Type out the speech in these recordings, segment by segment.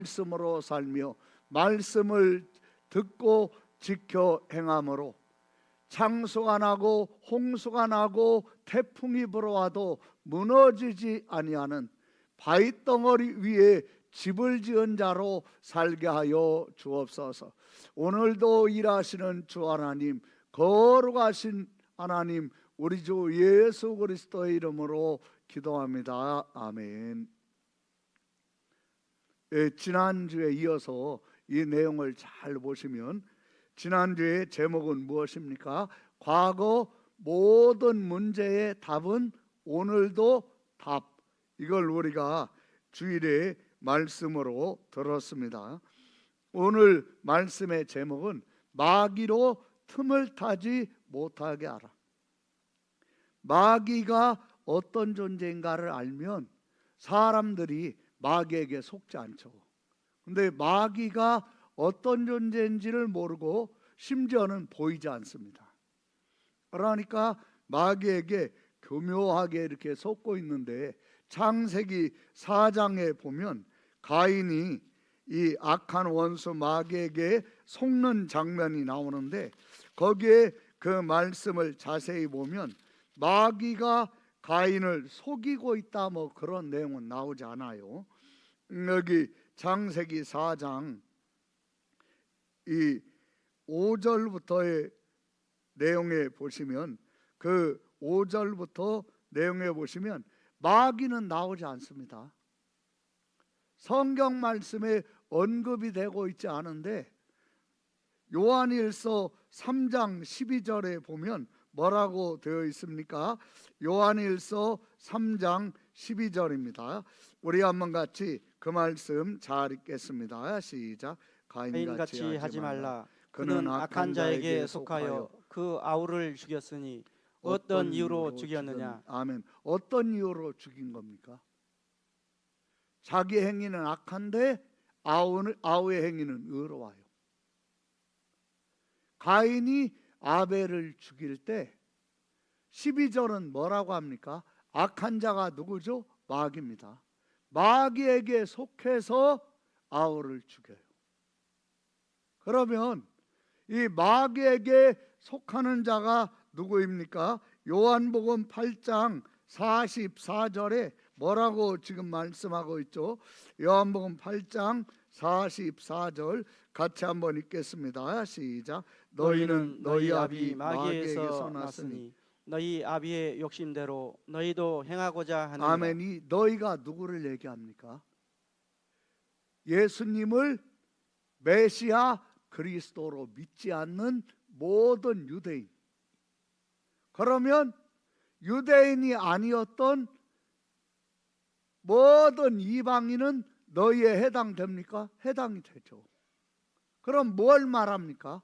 말씀으로 살며 말씀을 듣고 지켜 행함으로 창수가 나고 홍수가 나고 태풍이 불어와도 무너지지 아니하는 바위덩어리 위에 집을 지은 자로 살게 하여 주옵소서. 오늘도 일하시는 주 하나님, 거룩하신 하나님, 우리 주 예수 그리스도의 이름으로 기도합니다. 아멘. 지난주에 이어서 이 내용을 잘 보시면 지난주의 제목은 무엇입니까? 과거 모든 문제의 답은 오늘도 답. 이걸 우리가 주일에 말씀으로 들었습니다. 오늘 말씀의 제목은 마귀로 틈을 타지 못하게 하라. 마귀가 어떤 존재인가를 알면 사람들이 마귀에게 속지 않죠. 근데 마귀가 어떤 존재인지를 모르고 심지어는 보이지 않습니다. 그러니까 마귀에게 교묘하게 이렇게 속고 있는데 창세기 4장에 보면 가인이 이 악한 원수 마귀에게 속는 장면이 나오는데 거기에 그 말씀을 자세히 보면 마귀가 가인을 속이고 있다 뭐 그런 내용은 나오지 않아요. 여기 창세기 4장 이 5절부터의 내용에 보시면 그 5절부터 내용에 보시면 마귀는 나오지 않습니다. 성경 말씀에 언급이 되고 있지 않은데 요한일서 3장 12절에 보면 뭐라고 되어 있습니까? 요한일서 3장 12절입니다. 우리 한번 같이 그 말씀 잘 읽겠습니다. 시작. 가인같이 하지 말라. 그는 악한 자에게 속하여 그 아우를 죽였으니 어떤 이유로 죽였느냐? 아멘. 어떤 이유로 죽인 겁니까? 자기 행위는 악한데 아우의 행위는 의로워요. 가인이 아벨을 죽일 때 12절은 뭐라고 합니까? 악한 자가 누구죠? 마귀입니다. 마귀에게 속해서 아우를 죽여요. 그러면 이 마귀에게 속하는 자가 누구입니까? 요한복음 8장 44절에 뭐라고 지금 말씀하고 있죠? 요한복음 8장 44절 같이 한번 읽겠습니다. 시작. 너희는 너희 아비 마귀에게서 났으니 너희 아비의 욕심대로 너희도 행하고자 하느니라. 아멘이 너희가 누구를 얘기합니까? 예수님을 메시아 그리스도로 믿지 않는 모든 유대인. 그러면 유대인이 아니었던 모든 이방인은 너희에 해당됩니까? 해당이 되죠. 그럼 뭘 말합니까?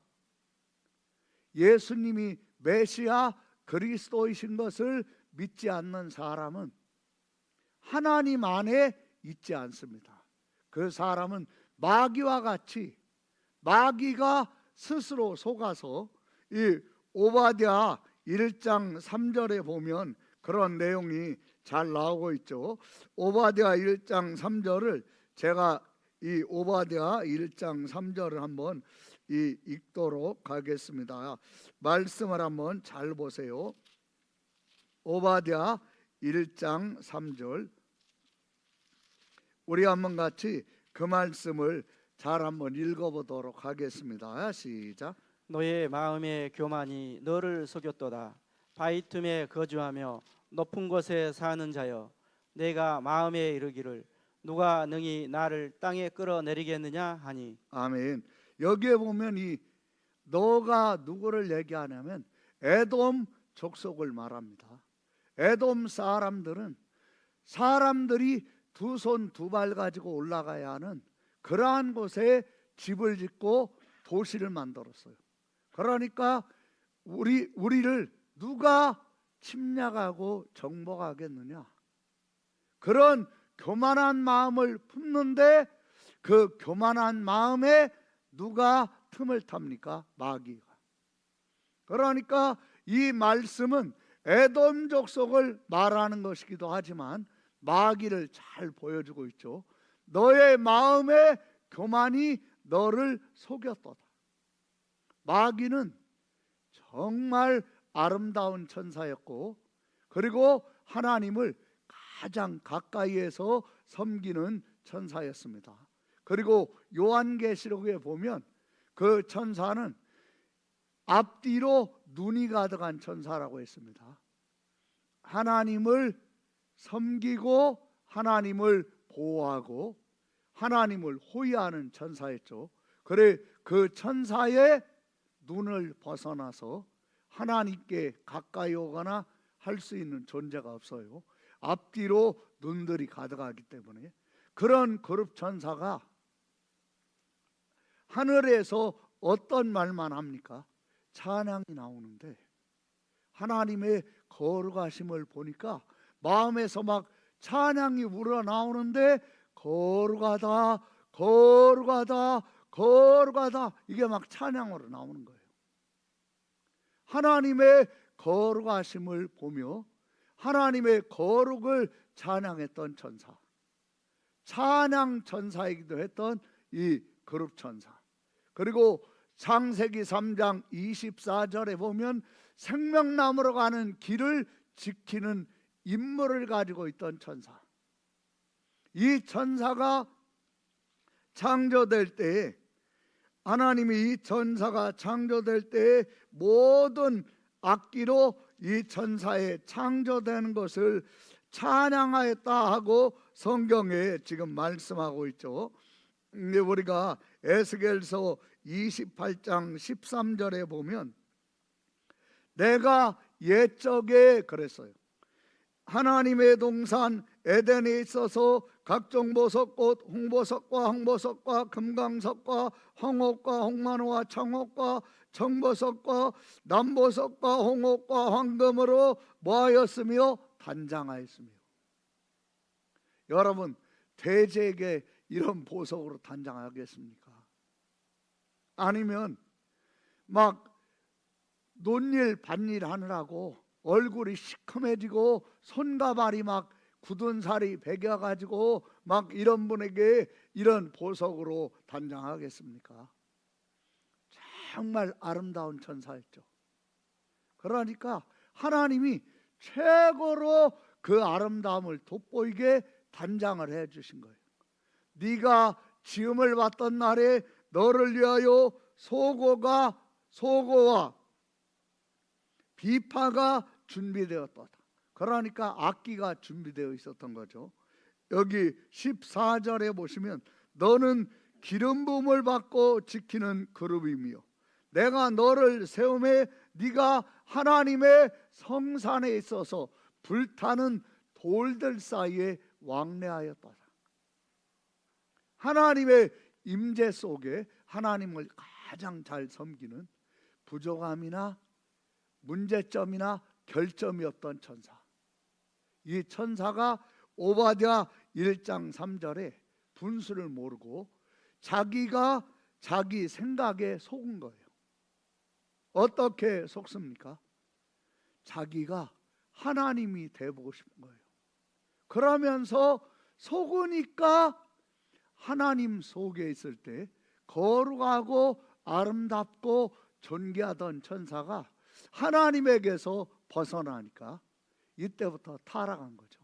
예수님이 메시아 그리스도이신 것을 믿지 않는 사람은 하나님 안에 있지 않습니다. 그 사람은 마귀와 같이 마귀가 스스로 속아서 이 오바댜 1장 3절에 보면 그런 내용이 잘 나오고 있죠. 오바댜 1장 3절을 제가 이 오바댜 1장 3절을 한번 읽도록 하겠습니다. 말씀을 한번 잘 보세요. 오바댜 1장 3절 우리 한번 같이 그 말씀을 잘 한번 읽어보도록 하겠습니다. 시작. 너의 마음의 교만이 너를 속였도다. 바위 틈에 거주하며 높은 곳에 사는 자여, 내가 마음에 이르기를 누가 능히 나를 땅에 끌어내리겠느냐 하니. 아멘. 여기에 보면 이 너가 누구를 얘기하냐면 에돔 족속을 말합니다. 에돔 사람들은 사람들이 두 손 두 발 가지고 올라가야 하는 그러한 곳에 집을 짓고 도시를 만들었어요. 그러니까 우리를 누가 침략하고 정복하겠느냐? 그런 교만한 마음을 품는데 그 교만한 마음에 누가 틈을 탑니까? 마귀가. 그러니까 이 말씀은 에돔 족속을 말하는 것이기도 하지만 마귀를 잘 보여주고 있죠. 너의 마음의 교만이 너를 속였도다. 마귀는 정말 아름다운 천사였고, 그리고 하나님을 가장 가까이에서 섬기는 천사였습니다. 그리고 요한계시록에 보면 그 천사는 앞뒤로 눈이 가득한 천사라고 했습니다. 하나님을 섬기고 하나님을 보호하고 하나님을 호위하는 천사였죠. 그래 그 천사의 눈을 벗어나서 하나님께 가까이 오거나 할 수 있는 존재가 없어요. 앞뒤로 눈들이 가득하기 때문에. 그런 그룹 천사가 하늘에서 어떤 말만 합니까? 찬양이 나오는데 하나님의 거룩하심을 보니까 마음에서 막 찬양이 우러나오는데 거룩하다 거룩하다 거룩하다, 이게 막 찬양으로 나오는 거예요. 하나님의 거룩하심을 보며 하나님의 거룩을 찬양했던 천사, 찬양 천사이기도 했던 이 그룹 천사. 그리고 창세기 3장 24절에 보면 생명나무로 가는 길을 지키는 임무를 가지고 있던 천사. 이 천사가 창조될 때에, 하나님이 이 천사가 창조될 때에 모든 악기로 이 천사의 창조되는 것을 찬양하였다 하고 성경에 지금 말씀하고 있죠. 근데 우리가 에스겔서 28장 13절에 보면 내가 옛적에 그랬어요. 하나님의 동산 에덴에 있어서 각종 보석꽃, 홍보석과 황보석과 금강석과 황옥과 홍만호와 청옥과 청보석과 남보석과 홍옥과 황금으로 모하였으며 단장하였으며. 여러분, 대제에게 이런 보석으로 단장하겠습니까? 아니면 막 논일 밭일 하느라고 얼굴이 시커매지고 손과 발이 막 굳은 살이 배겨가지고 막 이런 분에게 이런 보석으로 단장하겠습니까? 정말 아름다운 천사였죠. 그러니까 하나님이 최고로 그 아름다움을 돋보이게 단장을 해 주신 거예요. 네가 지음을 받던 날에 너를 위하여 소고와 비파가 준비되었다. 그러니까 악기가 준비되어 있었던 거죠. 여기 14절에 보시면 너는 기름 부음을 받고 지키는 그룹이며 내가 너를 세움에 네가 하나님의 성산에 있어서 불타는 돌들 사이에 왕래하였다. 하나님의 임재 속에 하나님을 가장 잘 섬기는 부족함이나 문제점이나 결점이 없던 천사. 이 천사가 오바댜 1장 3절에 분수를 모르고 자기가 자기 생각에 속은 거예요. 어떻게 속습니까? 자기가 하나님이 되보고 싶은 거예요. 그러면서 속으니까 하나님 속에 있을 때 거룩하고 아름답고 존귀하던 천사가 하나님에게서 벗어나니까 이때부터 타락한 거죠.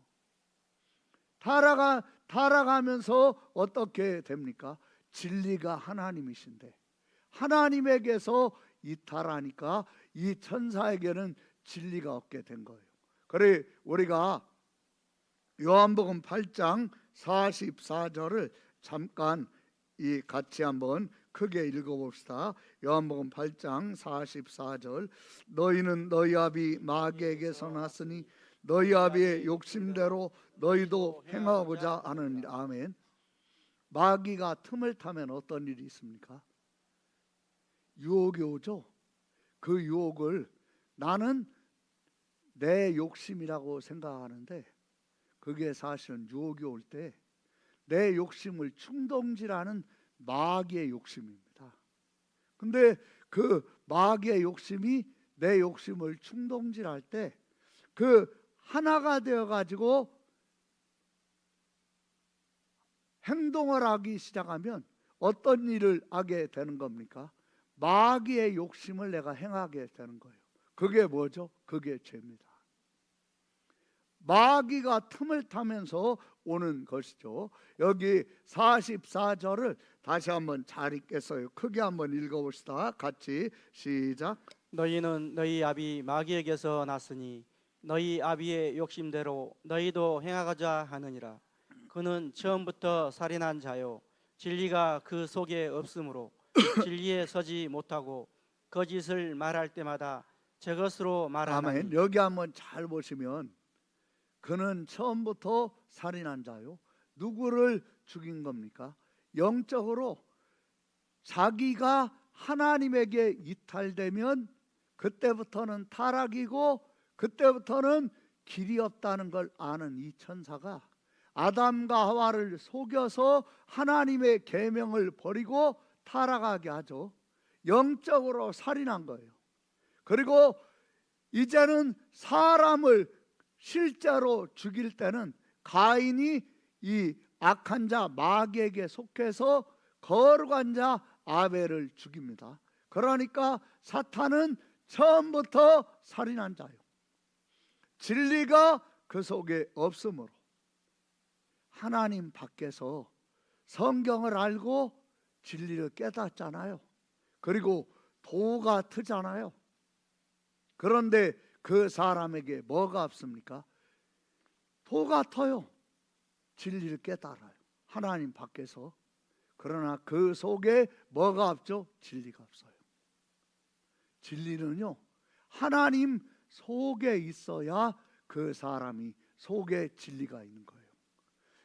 타락하면서 어떻게 됩니까? 진리가 하나님이신데 하나님에게서 이탈하니까 이 천사에게는 진리가 없게 된 거예요. 그래 우리가 요한복음 8장 44절을 잠깐 같이 한번 크게 읽어봅시다. 요한복음 8장 44절 너희는 너희 아비 마귀에게서 났으니 너희 아비의 욕심대로 너희도 행하고자 하느니라. 아멘. 마귀가 틈을 타면 어떤 일이 있습니까? 유혹이 오죠. 그 유혹을 나는 내 욕심이라고 생각하는데 그게 사실은 유혹이 올 때 내 욕심을 충동질하는 마귀의 욕심입니다. 근데 그 마귀의 욕심이 내 욕심을 충동질할 때 그 하나가 되어 가지고 행동을 하기 시작하면 어떤 일을 하게 되는 겁니까? 마귀의 욕심을 내가 행하게 되는 거예요. 그게 뭐죠? 그게 죄입니다. 마귀가 틈을 타면서 오는 것이죠. 여기 44절을 다시 한번 잘 읽겠어요. 크게 한번 읽어봅시다. 같이 시작. 너희는 너희 아비 마귀에게서 났으니 너희 아비의 욕심대로 너희도 행하고자 하느니라. 그는 처음부터 살인한 자요 진리가 그 속에 없으므로 진리에 서지 못하고 거짓을 말할 때마다 제 것으로 말하나니. 아멘. 여기 한번 잘 보시면 그는 처음부터 살인한 자요. 누구를 죽인 겁니까? 영적으로 자기가 하나님에게 이탈되면 그때부터는 타락이고 그때부터는 길이 없다는 걸 아는 이 천사가 아담과 하와를 속여서 하나님의 계명을 버리고 타락하게 하죠. 영적으로 살인한 거예요. 그리고 이제는 사람을 실제로 죽일 때는 가인이 이 악한 자 마귀에게 속해서 거룩한 자 아벨을 죽입니다. 그러니까 사탄은 처음부터 살인한 자요. 진리가 그 속에 없으므로 하나님 밖에서 성경을 알고 진리를 깨닫잖아요. 그리고 도가 트잖아요. 그런데 그 사람에게 뭐가 없습니까? 도가 터요. 진리를 깨달아요. 하나님 밖에서. 그러나 그 속에 뭐가 없죠? 진리가 없어요. 진리는요, 하나님 속에 있어야 그 사람이 속에 진리가 있는 거예요.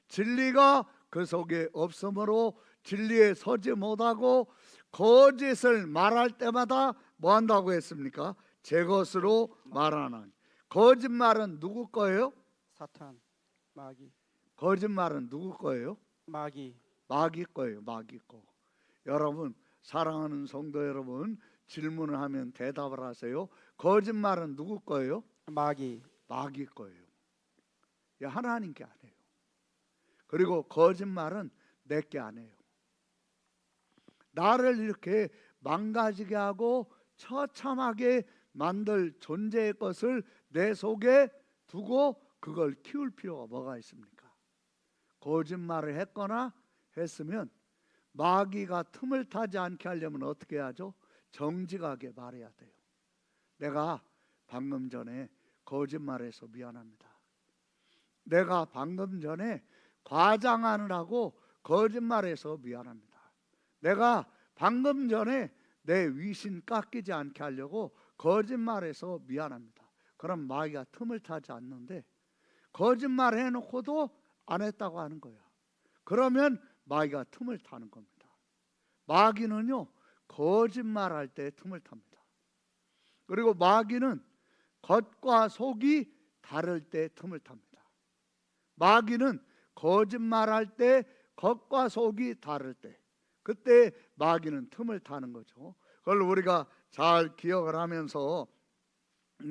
진리가 그 속에 없으므로 진리에 서지 못하고 거짓을 말할 때마다 뭐 한다고 했습니까? 제 것으로 말하나니. 거짓말은 누구 거예요? 사탄, 마귀. 거짓말은 누구 거예요? 마귀. 마귀 거예요. 마귀 거. 여러분, 사랑하는 성도 여러분, 질문을 하면 대답을 하세요. 거짓말은 누구 거예요? 마귀. 마귀 거예요. 하나님께 안 해요. 그리고 거짓말은 내게 안 해요. 나를 이렇게 망가지게 하고 처참하게 만들 존재의 것을 내 속에 두고 그걸 키울 필요가 뭐가 있습니까? 거짓말을 했거나 했으면 마귀가 틈을 타지 않게 하려면 어떻게 하죠? 정직하게 말해야 돼요. 내가 방금 전에 거짓말해서 미안합니다. 내가 방금 전에 과장하느라고 거짓말해서 미안합니다. 내가 방금 전에 내 위신 깎이지 않게 하려고 거짓말해서 미안합니다. 그럼 마귀가 틈을 타지 않는데 거짓말 해놓고도 안 했다고 하는 거야. 그러면 마귀가 틈을 타는 겁니다. 마귀는요, 거짓말할 때 틈을 탑니다. 그리고 마귀는 겉과 속이 다를 때 틈을 탑니다. 마귀는 거짓말할 때 겉과 속이 다를 때, 그때 마귀는 틈을 타는 거죠. 그걸 우리가 잘 기억을 하면서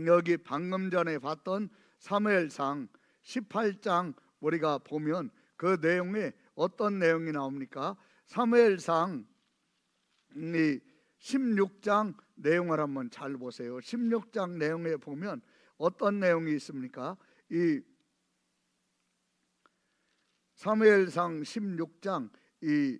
여기 방금 전에 봤던 사무엘상 18장 우리가 보면 그 내용에 어떤 내용이 나옵니까? 사무엘상 16장 내용을 한번 잘 보세요. 16장 내용에 보면 어떤 내용이 있습니까? 이 사무엘상 16장 이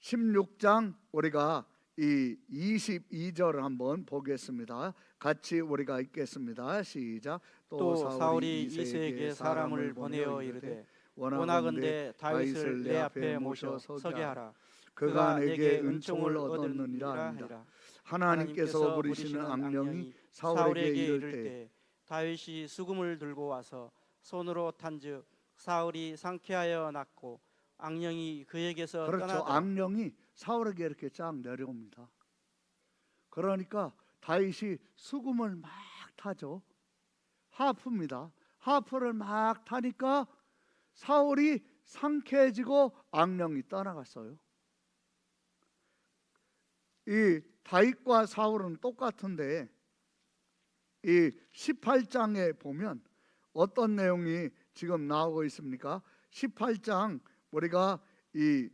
16장 우리가 이 22절을 한번 보겠습니다. 같이 우리가 읽겠습니다. 시작. 또 사울이 이새에게 사람을 보내어 이르되 원하건대 다윗을 내 앞에 모셔 서게 하라. 그가 내게 은총을 얻었느니라 하니라. 하나님께서 부리시는 악령이 사울에게 이를 때 다윗이 수금을 들고 와서 손으로 탄즉 사울이 상쾌하여 났고 악령이 그에게서 그렇죠. 떠나더라. 악령이 사울에게 이렇게 쫙 내려옵니다. 그러니까 다윗이 수금을 막 타죠. 하프입니다. 하프를 막 타니까 사울이 상쾌해지고 악령이 떠나갔어요. 이 다윗과 사울은 똑같은데 이 18장에 보면 어떤 내용이 지금 나오고 있습니까? 18장 우리가 이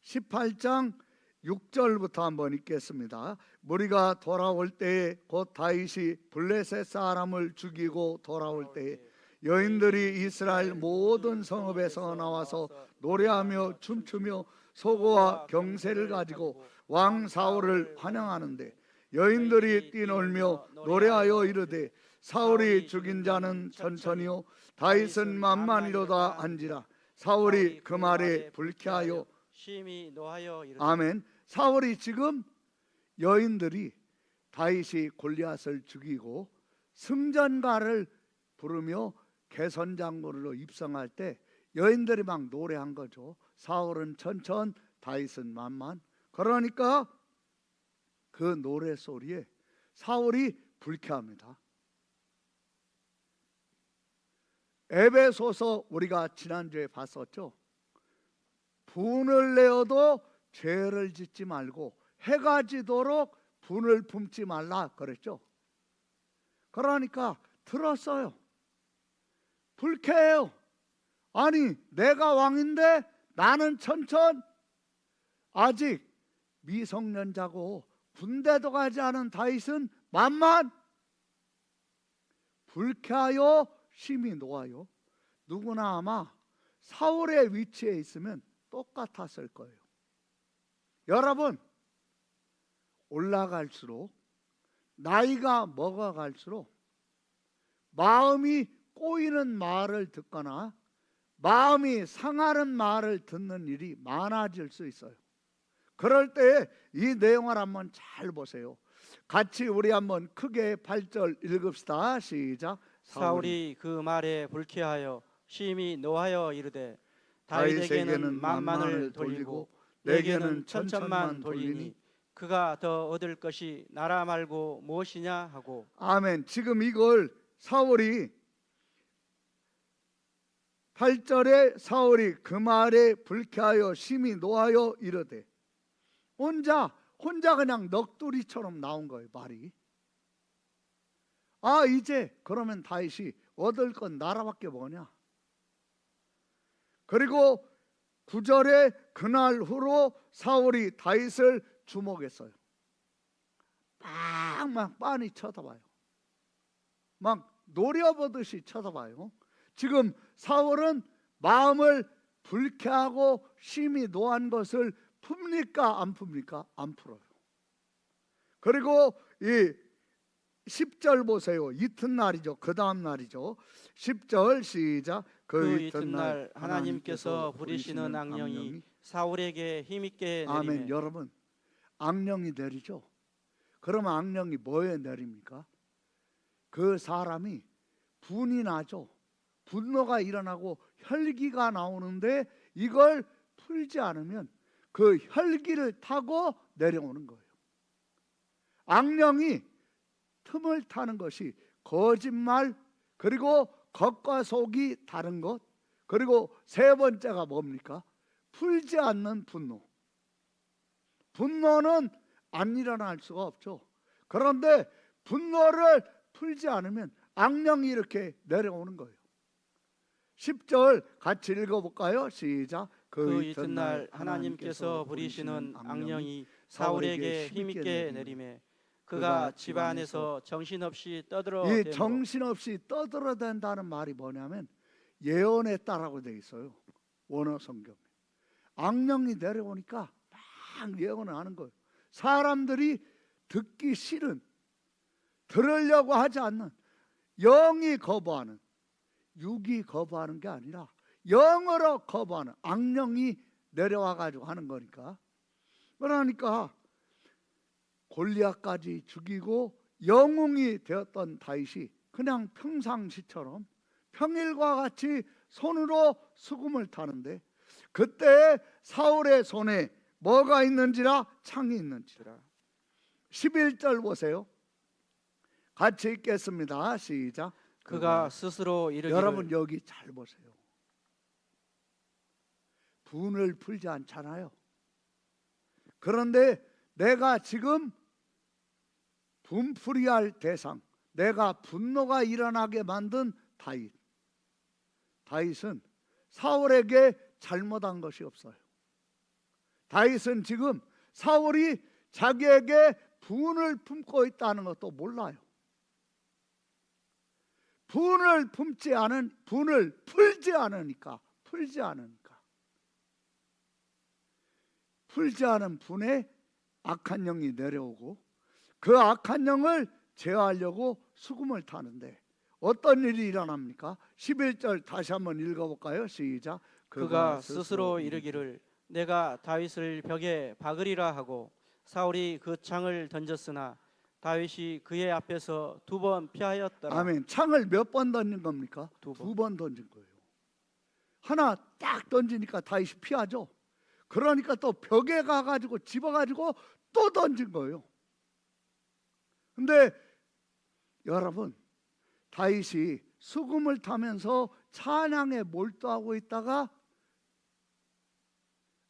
18장 6절부터 한번 읽겠습니다. 무리가 돌아올 때에 곧 다윗이 블레셋 사람을 죽이고 돌아올 때에 여인들이 이스라엘 모든 성읍에서 나와서 노래하며 춤추며 소고와 경세를 가지고 왕 사울을 환영하는데 여인들이 뛰놀며 노래하여 이르되 사울이 죽인 자는 천천히요 다윗은 만만이로다 한지라. 사울이 그 말에 불쾌하여 심히 노하여 이르되 아멘. 사울이 지금 여인들이 다윗이 골리앗을 죽이고 승전가를 부르며 개선장군으로 입성할 때 여인들이 막 노래한 거죠. 사울은 천천, 다윗은 만만. 그러니까 그 노래 소리에 사울이 불쾌합니다. 에베소서 우리가 지난주에 봤었죠. 분을 내어도 죄를 짓지 말고 해가 지도록 분을 품지 말라 그랬죠. 그러니까 들었어요. 불쾌해요. 아니 내가 왕인데 나는 천천, 아직 미성년자고 군대도 가지 않은 다윗은 만만. 불쾌하여 심히 노하여. 누구나 아마 사울의 위치에 있으면 똑같았을 거예요. 여러분, 올라갈수록 나이가 먹어갈수록 마음이 꼬이는 말을 듣거나 마음이 상하는 말을 듣는 일이 많아질 수 있어요. 그럴 때 이 내용을 한번 잘 보세요. 같이 우리 한번 크게 8절 읽읍시다. 시작. 사울이 그 말에 불쾌하여 심히 노하여 이르되 다윗에게는 만만을 돌리고 내게는 천천만 돌리니 그가 더 얻을 것이 나라 말고 무엇이냐 하고. 아멘. 지금 이걸 사울이 8절에 사울이 그 말에 불쾌하여 심히 노하여 이르되, 혼자 그냥 넋두리처럼 나온 거예요, 말이. 아, 이제 그러면 다윗이 얻을 건 나라밖에 뭐냐. 그리고 9절에 그날 후로 사울이 다윗을 주목했어요. 막 빤히 쳐다봐요. 막 노려보듯이 쳐다봐요. 지금 사울은 마음을 불쾌하고 심히 노한 것을 풉니까 안 풉니까? 안 풀어요. 그리고 이 10절 보세요. 이튿날이죠. 그 다음 날이죠. 10절 시작. 그 이튿날 하나님께서 부리시는 악령이 사울에게 힘있게 내리매. 아멘. 여러분, 악령이 내리죠. 그러면 악령이 뭐에 내립니까? 그 사람이 분이 나죠. 분노가 일어나고 혈기가 나오는데 이걸 풀지 않으면 그 혈기를 타고 내려오는 거예요. 악령이 틈을 타는 것이 거짓말, 그리고 겉과 속이 다른 것, 그리고 세 번째가 뭡니까? 풀지 않는 분노. 분노는 안 일어날 수가 없죠. 그런데 분노를 풀지 않으면 악령이 이렇게 내려오는 거예요. 10절 같이 읽어볼까요? 시작. 그 이튿날 하나님께서 부리시는 악령이 사울에게 힘있게 내리매 그가 집안에서 정신없이 떠들어대므로. 이 정신없이 떠들어댄다는 말이 뭐냐면 예언했다라고 돼 있어요. 원어 성경에. 악령이 내려오니까 막 예언을 하는 거예요. 사람들이 듣기 싫은, 들으려고 하지 않는, 영이 거부하는, 육이 거부하는 게 아니라 영으로 거부하는 악령이 내려와 가지고 하는 거니까. 그러니까 골리앗까지 죽이고 영웅이 되었던 다윗이 그냥 평상시처럼 평일과 같이 손으로 수금을 타는데, 그때 사울의 손에 뭐가 있는지라? 창이 있는지라. 11절 보세요. 같이 읽겠습니다. 시작. 그가 스스로 이르기를. 여러분 여기 잘 보세요. 분을 풀지 않잖아요. 그런데 내가 지금 분풀이할 대상, 내가 분노가 일어나게 만든 다윗은 사울에게 잘못한 것이 없어요. 다윗은 지금 사울이 자기에게 분을 품고 있다는 것도 몰라요. 분을 품지 않은, 분을 풀지 않으니까, 풀지 않은 분에 악한 영이 내려오고 그 악한 영을 제어하려고 수금을 타는데 어떤 일이 일어납니까? 11절 다시 한번 읽어볼까요? 시작. 그가 스스로 이르기를 내가 다윗을 벽에 박으리라 하고 사울이 그 창을 던졌으나 다윗이 그의 앞에서 2번 피하였더라. 아멘. 창을 몇 번 던진 겁니까? 2번 던진 거예요. 하나 딱 던지니까 다윗이 피하죠. 그러니까 또 벽에 가가지고 집어가지고 또 던진 거예요. 근데 여러분, 다윗이 수금을 타면서 찬양에 몰두하고 있다가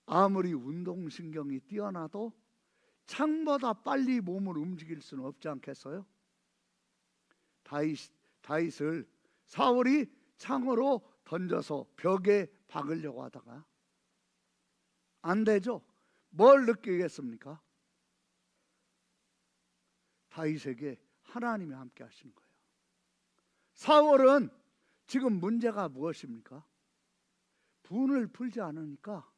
아무리 운동신경이 뛰어나도 창보다 빨리 몸을 움직일 수는 없지 않겠어요? 다윗을 사울이 창으로 던져서 벽에 박으려고 하다가 안 되죠. 뭘 느끼겠습니까? 다윗에게 하나님이 함께 하시는 거예요. 사울은 지금 문제가 무엇입니까? 분을 풀지 않으니까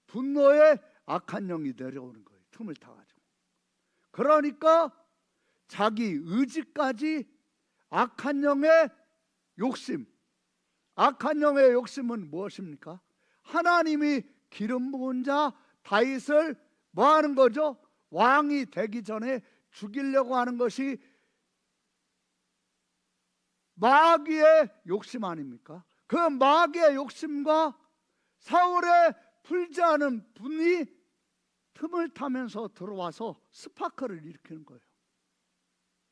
분노에 악한 영이 내려오는 거예요. 틈을 타가지고. 그러니까 자기 의지까지 악한 영의 욕심. 악한 영의 욕심은 무엇입니까? 하나님이 기름 부은 자 다윗을 뭐 하는 거죠? 왕이 되기 전에 죽이려고 하는 것이 마귀의 욕심 아닙니까? 그 마귀의 욕심과 사울의 풀지 않은 분이 틈을 타면서 들어와서 스파크를 일으키는 거예요.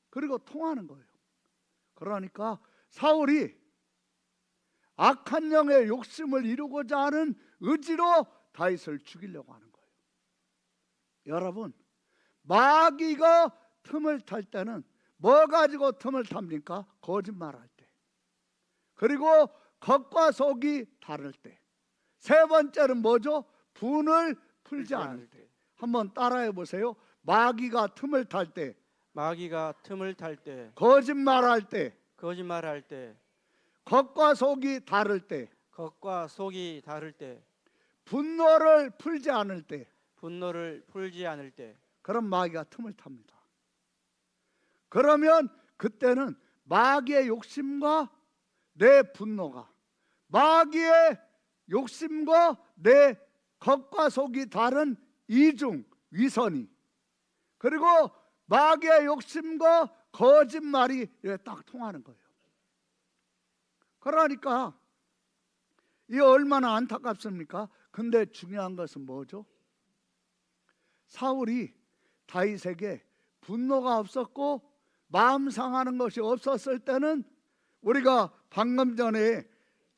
그리고 통하는 거예요. 그러니까 사울이 악한 영의 욕심을 이루고자 하는 의지로 다윗을 죽이려고 하는 거예요. 여러분, 마귀가 틈을 탈 때는 뭐 가지고 틈을 탑니까? 거짓말할 때. 그리고 겉과 속이 다를 때. 세 번째는 뭐죠? 분을 풀지 않을 때. 한번 따라해 보세요. 마귀가 틈을 탈 때, 마귀가 틈을 탈 때, 거짓말할 때, 거짓말할 때, 겉과 속이 다를 때, 겉과 속이 다를 때, 분노를 풀지 않을 때, 분노를 풀지 않을 때, 그럼 마귀가 틈을 탑니다. 그러면 그때는 마귀의 욕심과 내 분노가, 마귀의 욕심과 내 겉과 속이 다른 이중 위선이, 그리고 마귀의 욕심과 거짓말이 이렇게 딱 통하는 거예요. 그러니까 이 얼마나 안타깝습니까? 근데 중요한 것은 뭐죠? 사울이 다윗에게 분노가 없었고 마음 상하는 것이 없었을 때는 우리가 방금 전에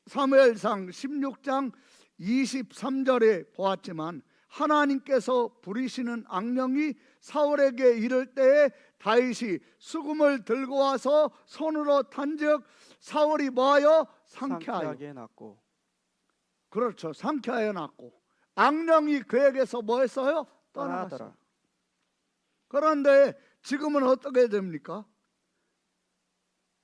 사무엘상 16장 23절에 보았지만 하나님께서 부리시는 악령이 사울에게 이를 때에 다윗이 수금을 들고 와서 손으로 탄즉 사울이 뭐하여? 상쾌하게 났고. 그렇죠. 상쾌하여 났고 악령이 그에게서 뭐 했어요? 떠나더라. 그런데 지금은 어떻게 됩니까?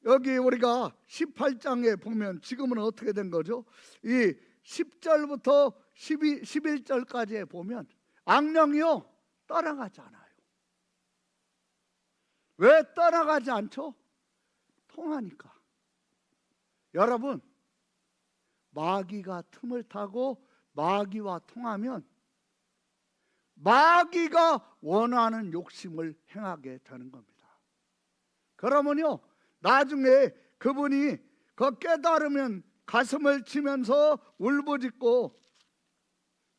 여기 우리가 18장에 보면 지금은 어떻게 된 거죠? 이 10절부터 11절까지에 보면 악령이요 떠나가지 않아요. 왜 떠나가지 않죠? 통하니까. 여러분, 마귀가 틈을 타고 마귀와 통하면 마귀가 원하는 욕심을 행하게 되는 겁니다. 그러면요 나중에 그분이 그 깨달으면 가슴을 치면서 울부짖고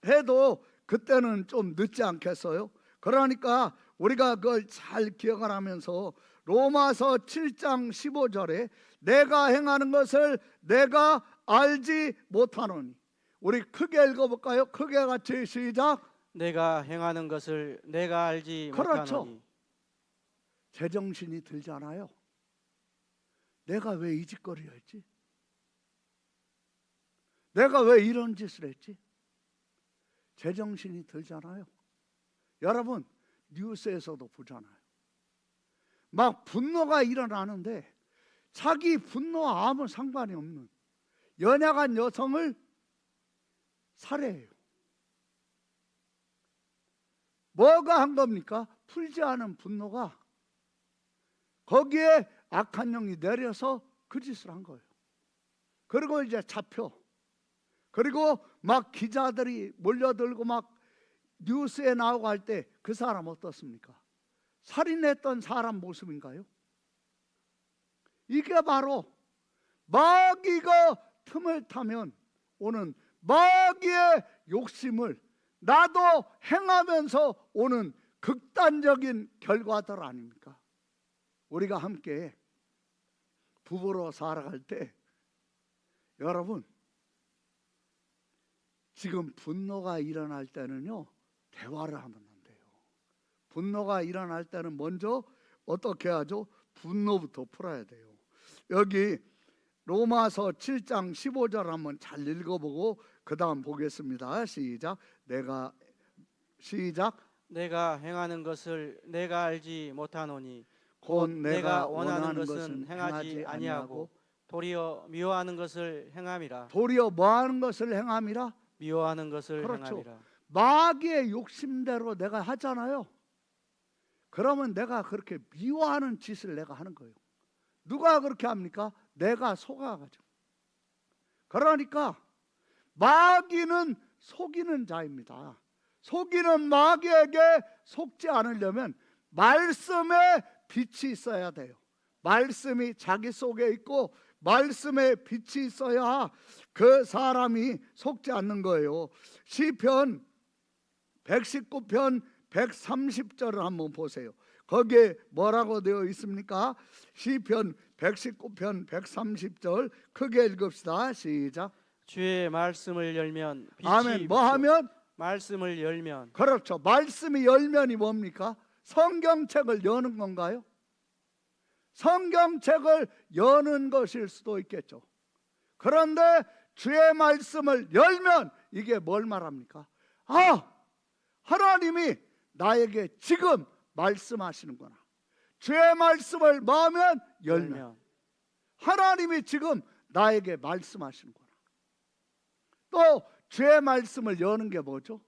해도 그때는 좀 늦지 않겠어요? 그러니까 우리가 그걸 잘 기억을 하면서 로마서 7장 15절에 내가 행하는 것을 내가 알지 못하노니, 우리 크게 읽어볼까요? 크게 같이 시작. 내가 행하는 것을 내가 알지 그렇죠. 못하노니. 그렇죠. 제정신이 들지 않아요. 내가 왜 이 짓거리를 했지? 내가 왜 저런 짓을 했지? 내가 왜 이렇게 살았지? 내가 왜 저렇게 살았지? 내가 왜 이렇게 살았지? 내가 왜 저렇게 살았지? 내가 왜 이런 짓을 했지? 제정신이 들잖아요. 여러분 뉴스에서도 보잖아요. 막 분노가 일어나는데 자기 분노와 아무 상관이 없는 연약한 여성을 살해해요. 뭐가 한 겁니까? 풀지 않은 분노가 거기에 악한 영이 내려서 그 짓을 한 거예요. 그리고 이제 잡혀. 그리고 막 기자들이 몰려들고 막 뉴스에 나오고 할 때 그 사람 어떻습니까? 살인했던 사람 모습인가요? 이게 바로 마귀가 틈을 타면 오는 마귀의 욕심을 나도 행하면서 오는 극단적인 결과들 아닙니까? 우리가 함께 부부로 살아갈 때 여러분 지금 분노가 일어날 때는요 대화를 하면 안 돼요. 분노가 일어날 때는 먼저 어떻게 하죠? 분노부터 풀어야 돼요. 여기 로마서 7장 15절 한번 잘 읽어보고 그 다음 보겠습니다. 시작. 내가 행하는 것을 내가 알지 못하노니 곧 내가 원하는 것은 행하지 아니하고 도리어 미워하는 것을 행함이라. 도리어 뭐하는 것을 행함이라? 미워하는 것을 그렇죠. 행함이라. 마귀의 욕심대로 내가 하잖아요. 그러면 내가 그렇게 미워하는 짓을 내가 하는 거예요. 누가 그렇게 합니까? 내가 속아가지고. 그러니까 마귀는 속이는 자입니다. 속이는 마귀에게 속지 않으려면 말씀에 빛이 있어야 돼요. 말씀이 자기 속에 있고 말씀에 빛이 있어야 그 사람이 속지 않는 거예요. 시편 119편 130절을 한번 보세요. 거기에 뭐라고 되어 있습니까? 시편 119편 130절 크게 읽읍시다. 시작. 주의 말씀을 열면 빛이 아멘. 뭐 하면? 말씀을 열면. 그렇죠. 말씀이 열면이 뭡니까? 성경책을 여는 건가요? 성경책을 여는 것일 수도 있겠죠. 그런데 주의 말씀을 열면 이게 뭘 말합니까? 하나님이 나에게 지금 말씀하시는구나. 주의 말씀을 마으면 열면 하나님이 지금 나에게 말씀하시는구나. 또 주의 말씀을 여는 게 뭐죠?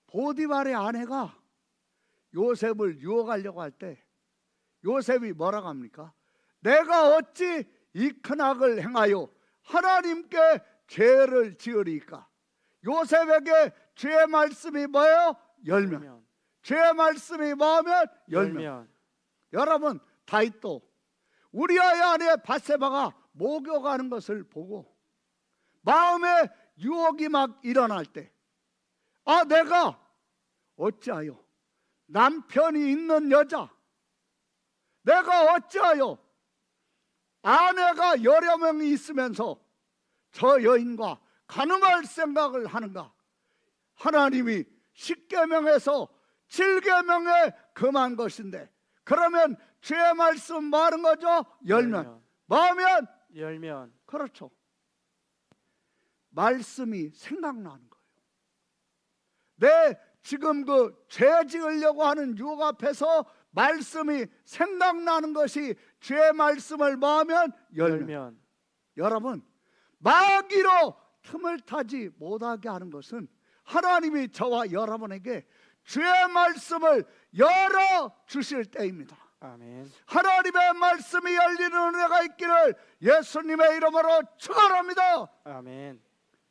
보디발의 아내가 요셉을 유혹하려고 할 때 요셉이 뭐라고 합니까? 내가 어찌 이 큰 악을 행하여 하나님께 죄를 지으리까? 요셉에게 주의 말씀이 뭐예요? 열면. 주의 말씀이 뭐하면? 열면. 여러분 다윗도 우리아의 아내 밧세바가 목욕하는 것을 보고 마음에 유혹이 막 일어날 때 내가 어찌하여 남편이 있는 여자, 내가 어찌하여 아내가 여러 명이 있으면서 저 여인과 간음할 생각을 하는가? 하나님이 10계명에서 7계명에 금한 것인데 그러면 주의 말씀 말은 거죠? 열면. 뭐하면? 열면. 그렇죠. 말씀이 생각나는 거예요. 내 지금 그 죄 지으려고 하는 유혹 앞에서 말씀이 생각나는 것이 주의 말씀을 뭐하면? 열면. 여러분 마귀로 틈을 타지 못하게 하는 것은 하나님이 저와 여러분에게 주의 말씀을 열어 주실 때입니다. 아멘. 하나님의 말씀이 열리는 은혜가 있기를 예수님의 이름으로 축원합니다. 아멘.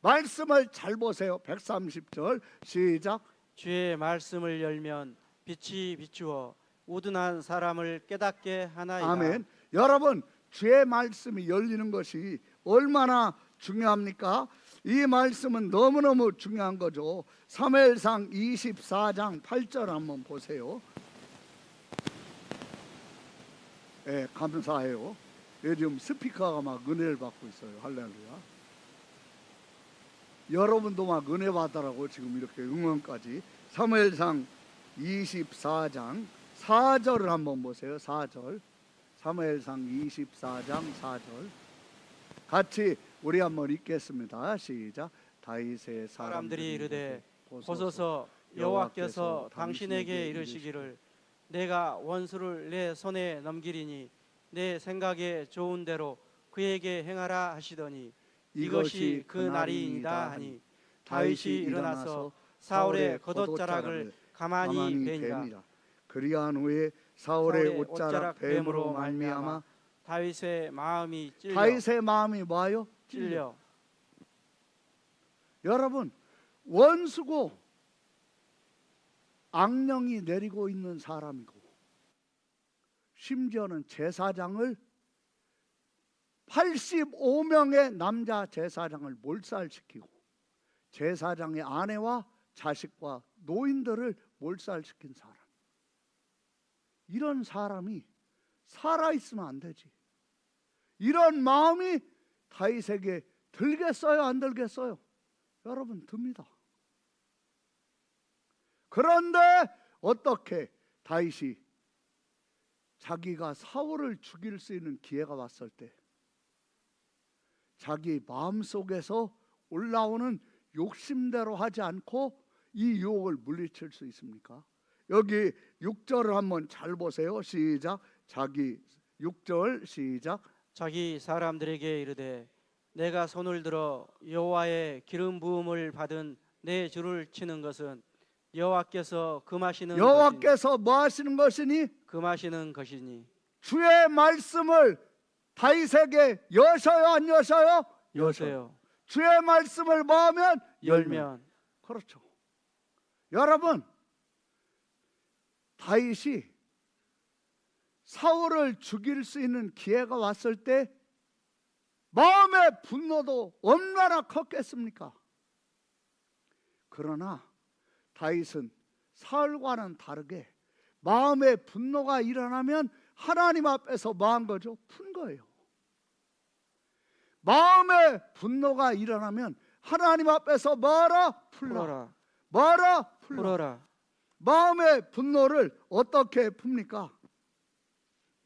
말씀을 잘 보세요. 130절 시작. 주의 말씀을 열면 빛이 비추어 우둔한 사람을 깨닫게 하나이다. 아멘. 여러분 주의 말씀이 열리는 것이 얼마나 중요합니까? 이 말씀은 너무너무 중요한 거죠. 사무엘상 24장 8절 한번 보세요. 네, 감사해요. 요즘 스피커가 막 은혜를 받고 있어요. 할렐루야. 여러분도 막 은혜 받으라고 지금 이렇게 응원까지. 사무엘상 24장 4절을 한번 보세요. 4절. 사무엘상 24장 4절. 같이 우리 한번 읽겠습니다. 시작. 다윗의 사람들이 이르되 보소서 여호와께서 당신에게 이르시기를 내가 원수를 내 손에 넘기리니 내 생각에 좋은 대로 그에게 행하라 하시더니 이것이 그 날이니이다 하니 다윗이 일어나서 사울의 겉옷자락을 가만히 베니라. 그리한 후에 사울의 옷자락 뱀으로 말미암아 다윗의 마음이 찔려 다윗의 마음이 뭐요? 찔려. 여러분, 원수고 악령이 내리고 있는 사람이고 심지어는 제사장을 85명의 남자 제사장을 몰살시키고 제사장의 아내와 자식과 노인들을 몰살시킨 사람. 이런 사람이 살아있으면 안 되지. 이런 마음이 다윗에게 들겠어요, 안 들겠어요? 여러분, 듭니다. 그런데 어떻게 다윗이 자기가 사울을 죽일 수 있는 기회가 왔을 때 자기 마음속에서 올라오는 욕심대로 하지 않고 이 유혹을 물리칠 수 있습니까? 여기 6절을 한번 잘 보세요. 시작. 자기 6절 시작. 자기 사람들에게 이르되 내가 손을 들어 여호와의 기름 부음을 받은 내 주를 치는 것은 여호와께서 금하시는 여호와께서 뭐 하시는 것이니? 금하시는 것이니 주의 말씀을 다윗에게 여셔요, 안 여셔요? 여세요. 주의 말씀을 뭐 하면? 열면. 그렇죠. 여러분, 다윗이 사울을 죽일 수 있는 기회가 왔을 때 마음의 분노도 얼마나 컸겠습니까? 그러나 다윗은 사울과는 다르게 마음의 분노가 일어나면 하나님 앞에서 뭐 한 거죠? 푼 거예요. 마음의 분노가 일어나면 하나님 앞에서 뭐라? 풀어라. 뭐라? 풀어라. 마음의 분노를 어떻게 풉니까?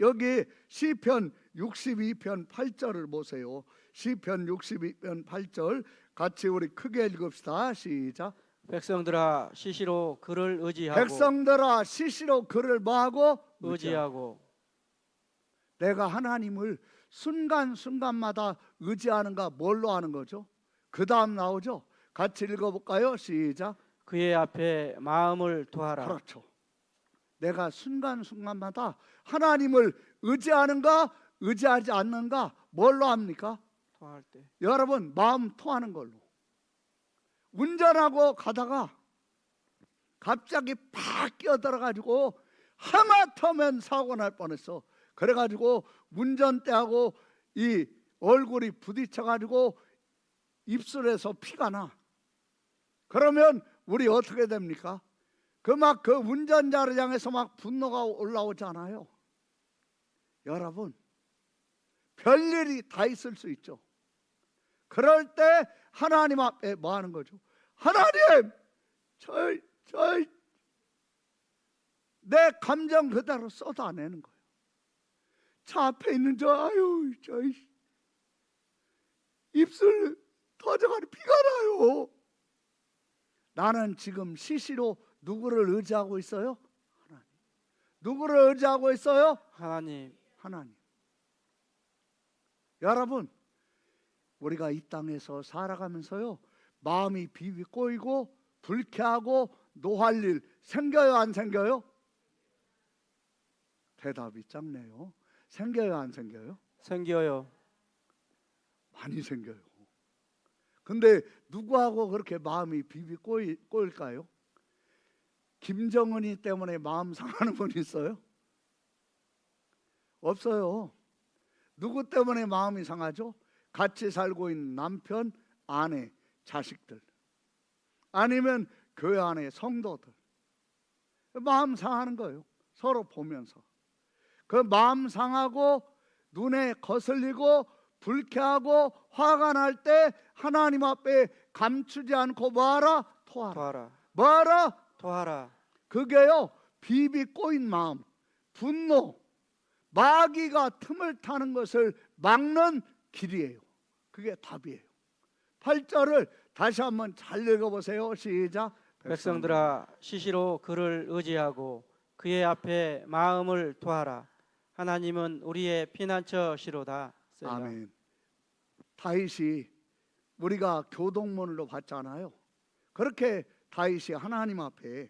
여기 시편 62편 8절을 보세요. 시편 62편 8절 같이 우리 크게 읽읍시다. 시작. 백성들아 시시로 그를 의지하고 백성들아 시시로 그를 뭐하고? 의지하고. 내가 하나님을 순간순간마다 의지하는가? 뭘로 하는 거죠? 그 다음 나오죠? 같이 읽어볼까요? 시작. 그의 앞에 마음을 토하라. 그렇죠. 내가 순간순간마다 하나님을 의지하는가? 의지하지 않는가? 뭘로 합니까? 토할 때. 여러분, 마음 토하는 걸로. 운전하고 가다가 갑자기 팍 끼어들어가지고 하마터면 사고 날 뻔했어. 그래가지고 운전대하고 이 얼굴이 부딪혀가지고 입술에서 피가 나. 그러면 우리 어떻게 됩니까? 그 운전자를 향해서 막 분노가 올라오잖아요. 여러분, 별일이 다 있을 수 있죠. 그럴 때 하나님 앞에 뭐 하는 거죠? 하나님, 내 감정 그대로 쏟아내는 거예요. 차 앞에 있는 입술 터져가지고 피가 나요. 나는 지금 시시로 누구를 의지하고 있어요? 하나님. 누구를 의지하고 있어요? 하나님. 하나님. 여러분, 우리가 이 땅에서 살아가면서요, 마음이 비비 꼬이고 불쾌하고 노할 일 생겨요, 안 생겨요? 대답이 짧네요. 생겨요, 안 생겨요? 생겨요. 많이 생겨요. 근데 누구하고 그렇게 마음이 비비 꼬일까요? 김정은이 때문에 마음 상하는 분 있어요? 없어요. 누구 때문에 마음이 상하죠? 같이 살고 있는 남편, 아내, 자식들, 아니면 교회 안에 성도들. 마음 상하는 거예요. 서로 보면서. 그 마음 상하고 눈에 거슬리고 불쾌하고 화가 날 때 하나님 앞에 감추지 않고 뭐하라? 토하라. 뭐하라? 토하라. 그게요, 비비 꼬인 마음, 분노, 마귀가 틈을 타는 것을 막는 길이에요. 그게 답이에요. 8절을 다시 한번 잘 읽어보세요. 시작. 백성들아 시시로 그를 의지하고 그의 앞에 마음을 토하라. 하나님은 우리의 피난처시로다. 셀라. 아멘. 다윗이 우리가 교동문으로 봤잖아요. 그렇게 다윗이 하나님 앞에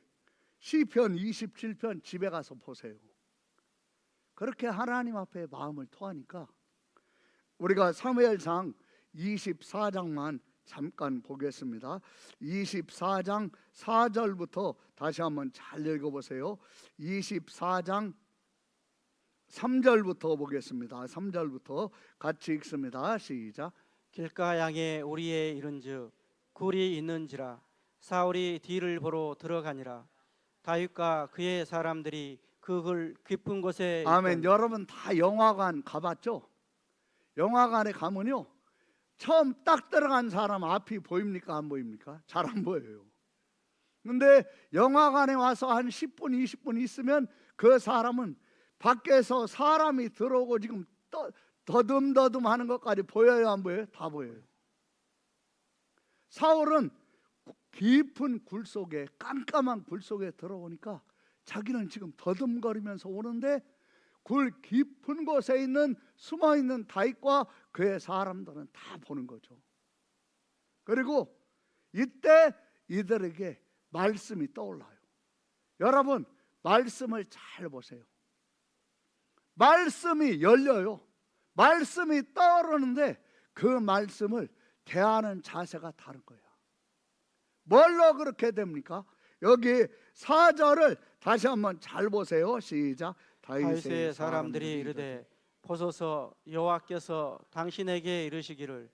시편 27편 집에 가서 보세요. 그렇게 하나님 앞에 마음을 토하니까 우리가 사무엘상 24장만 잠깐 보겠습니다. 24장 4절부터 다시 한번 잘 읽어보세요. 24장 3절부터 보겠습니다. 3절부터 같이 읽습니다. 시작. 길가 양에 우리의 이른즉 굴이 있는지라 사울이 뒤를 보러 들어가니라. 다윗과 그의 사람들이 그 굴 깊은 곳에 아멘. 있던 여러분 다 영화관 가봤죠? 영화관에 가면요, 처음 딱 들어간 사람 앞이 보입니까? 안 보입니까? 잘 안 보여요. 근데 영화관에 와서 한 10분 20분 있으면 그 사람은 밖에서 사람이 들어오고 지금 더듬더듬 하는 것까지 보여요? 안 보여요? 다 보여요. 사울은 깊은 굴 속에, 깜깜한 굴 속에 들어오니까 자기는 지금 더듬거리면서 오는데 굴 깊은 곳에 있는 숨어있는 다윗과 그의 사람들은 다 보는 거죠. 그리고 이때 이들에게 말씀이 떠올라요. 여러분 말씀을 잘 보세요. 말씀이 열려요. 말씀이 떠오르는데 그 말씀을 대하는 자세가 다른 거야. 뭘로 그렇게 됩니까? 여기 4절을 다시 한번 잘 보세요. 시작. 다윗의 사람들이 이르되 보소서 여호와께서 당신에게 이르시기를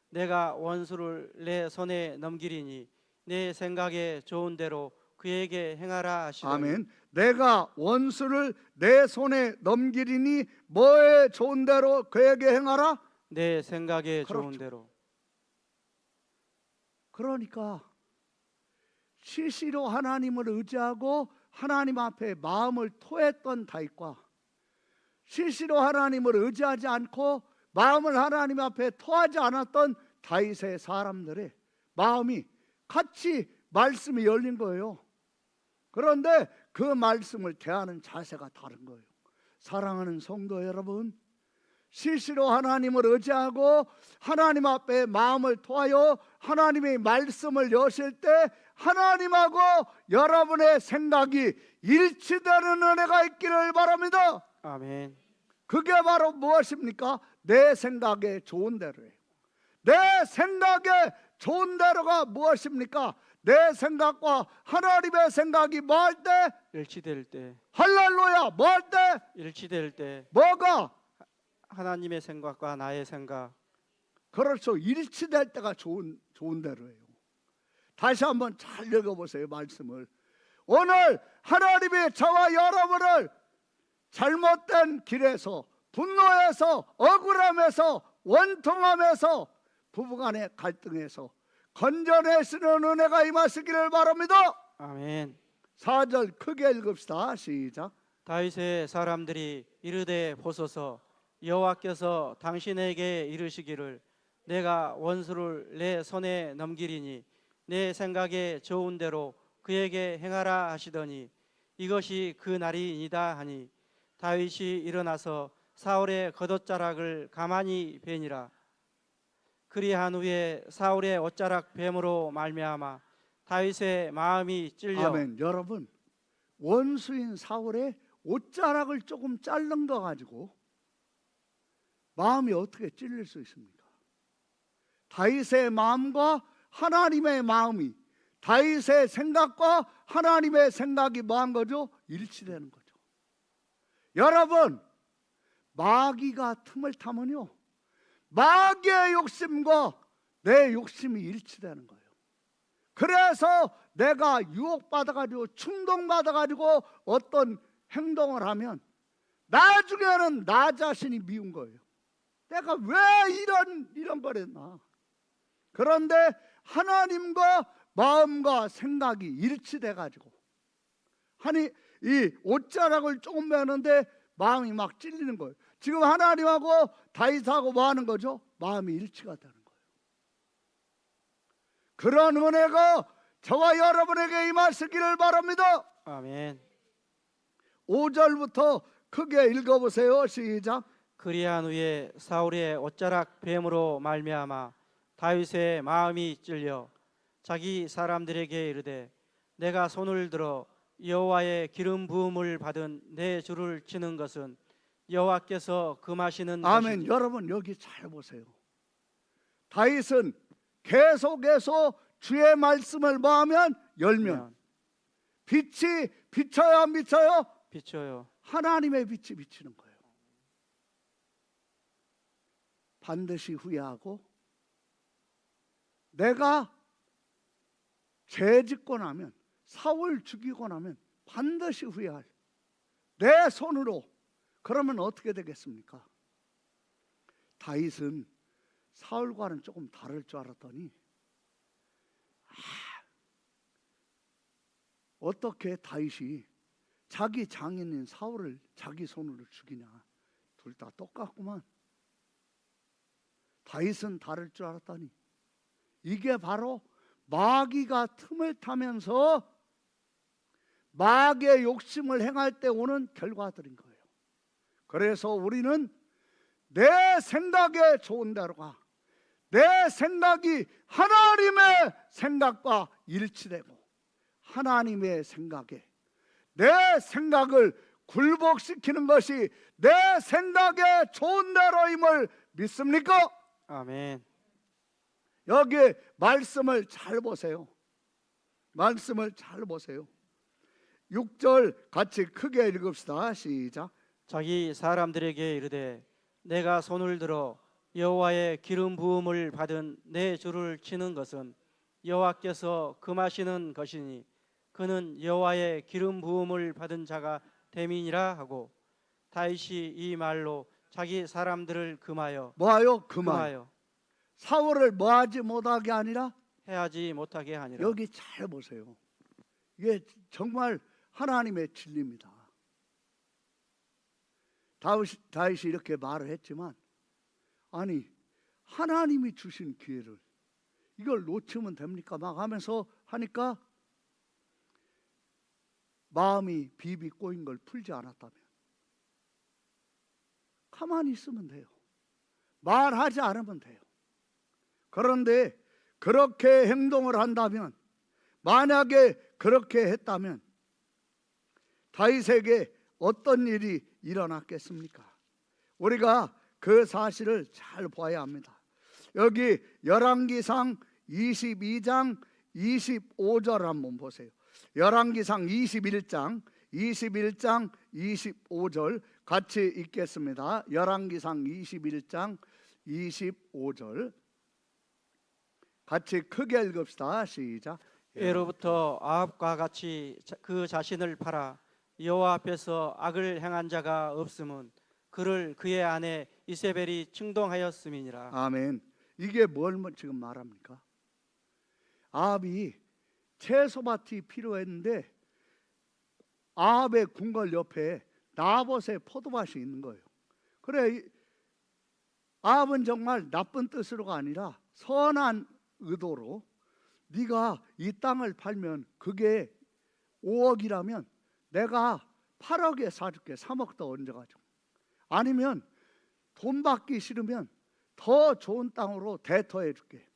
내가 원수를 내 손에 넘기리니 내 생각에 좋은 대로 그에게 행하라 하시더니 아멘. 내가 원수를 내 손에 넘기리니 뭐에 좋은 대로 그에게 행하라? 내 생각에 그렇죠. 좋은 대로. 그러니까 시시로 하나님을 의지하고 하나님 앞에 마음을 토했던 다윗과 시시로 하나님을 의지하지 않고 마음을 하나님 앞에 토하지 않았던 다윗의 사람들의 마음이 같이 말씀이 열린 거예요. 그런데 그 말씀을 대하는 자세가 다른 거예요. 사랑하는 성도 여러분, 시시로 하나님을 의지하고 하나님 앞에 마음을 토하여 하나님의 말씀을 여실 때 하나님하고 여러분의 생각이 일치되는 은혜가 있기를 바랍니다. 아멘. 그게 바로 무엇입니까? 내 생각에 좋은 대로예요. 내 생각에 좋은 대로가 무엇입니까? 내 생각과 하나님의 생각이 뭐 할 때? 일치될 때. 할렐루야. 뭐 할 때? 일치될 때. 뭐가? 하나님의 생각과 나의 생각. 그렇죠. 일치될 때가 좋은 대로예요. 다시 한번 잘 읽어보세요. 말씀을. 오늘 하나님이 저와 여러분을 잘못된 길에서, 분노해서, 억울함에서, 원통함에서, 부부간의 갈등에서 건져내시는 은혜가 임하시기를 바랍니다. 아멘. 4절 크게 읽읍시다. 시작. 다윗의 사람들이 이르되 보소서 여호와께서 당신에게 이르시기를 내가 원수를 내 손에 넘기리니 내 생각에 좋은 대로 그에게 행하라 하시더니 이것이 그 날이니이다 하니 다윗이 일어나서 사울의 겉옷자락을 가만히 베니라. 그리한 후에 사울의 옷자락 뱀으로 말미암아 다윗의 마음이 찔려. 아멘. 여러분, 원수인 사울의 옷자락을 조금 자른 거 가지고 마음이 어떻게 찔릴 수 있습니까? 다윗의 마음과 하나님의 마음이, 다윗의 생각과 하나님의 생각이 뭐한 거죠? 일치되는 거죠. 여러분, 마귀가 틈을 타면요, 마귀의 욕심과 내 욕심이 일치되는 거예요. 그래서 내가 유혹받아가지고 충동받아가지고 어떤 행동을 하면 나중에는 나 자신이 미운 거예요. 내가 왜 이런 걸 했나? 그런데 하나님과 마음과 생각이 일치돼가지고 이 옷자락을 조금 매는데 마음이 막 찔리는 거예요. 지금 하나님하고 다윗하고 뭐 하는 거죠? 마음이 일치가 되는 거예요. 그런 은혜가 저와 여러분에게 임하시기를 바랍니다. 아멘. 5절부터 크게 읽어보세요. 시작. 그리한 후에 사울의 옷자락 뱀으로 말미암아 다윗의 마음이 찔려 자기 사람들에게 이르되 내가 손을 들어 여호와의 기름 부음을 받은 내 주를 치는 것은 여호와께서 금하시는 아멘. 것이니. 여러분 여기 잘 보세요. 다윗은 계속해서 주의 말씀을 뭐하면 열면 빛이 비쳐요 안 비쳐요? 비춰요. 하나님의 빛이 비치는 거예요. 반드시 후회하고 내가 죄 짓고 나면 사울 죽이고 나면 반드시 후회할 내 손으로. 그러면 어떻게 되겠습니까? 다윗은 사울과는 조금 다를 줄 알았더니 어떻게 다윗이 자기 장인인 사울을 자기 손으로 죽이냐. 둘 다 똑같구만. 다윗은 다를 줄 알았더니 이게 바로 마귀가 틈을 타면서 마귀의 욕심을 행할 때 오는 결과들인 거예요. 그래서 우리는 내 생각에 좋은 대로 가. 내 생각이 하나님의 생각과 일치되고 하나님의 생각에 내 생각을 굴복시키는 것이 내 생각에 좋은 대로임을 믿습니까? 아멘. 여기 말씀을 잘 보세요. 말씀을 잘 보세요. 6절 같이 크게 읽읍시다. 시작. 자기 사람들에게 이르되 내가 손을 들어 여호와의 기름 부음을 받은 내 주를 치는 것은 여호와께서 금하시는 것이니 그는 여호와의 기름 부음을 받은 자가 됨이니라 하고 다윗이 이 말로 자기 사람들을 금하여 뭐하요? 금하여. 사울을 뭐하지 못하게 아니라 해하지 못하게 하니라. 여기 잘 보세요. 이게 정말 하나님의 진리입니다. 다윗이 이렇게 말을 했지만 아니 하나님이 주신 기회를 이걸 놓치면 됩니까? 막 하면서 하니까 마음이 비비 꼬인 걸 풀지 않았다면 가만히 있으면 돼요. 말하지 않으면 돼요. 그런데 그렇게 행동을 한다면, 만약에 그렇게 했다면 다윗에게 어떤 일이 일어났겠습니까? 우리가 그 사실을 잘 봐야 합니다. 여기 열왕기상 22장 25절 한번 보세요. 열왕기상 21장 25절 같이 읽겠습니다. 열왕기상 21장 25절 같이 크게 읽읍시다. 시작. 예로부터 아합과 같이 그 자신을 팔아 여호와 앞에서 악을 행한 자가 없음은 그를 그의 아내 이세벨이 충동하였음이니라. 아멘. 이게 뭘 지금 말합니까? 아합이 채소밭이 필요했는데 아합의 궁궐 옆에 나봇의 포도밭이 있는 거예요. 그래, 아합은 정말 나쁜 뜻으로가 아니라 선한 의도로 네가 이 땅을 팔면 그게 5억이라면 내가 8억에 사줄게. 3억 더 얹어가지고. 아니면 돈 받기 싫으면 더 좋은 땅으로 대터해 줄게.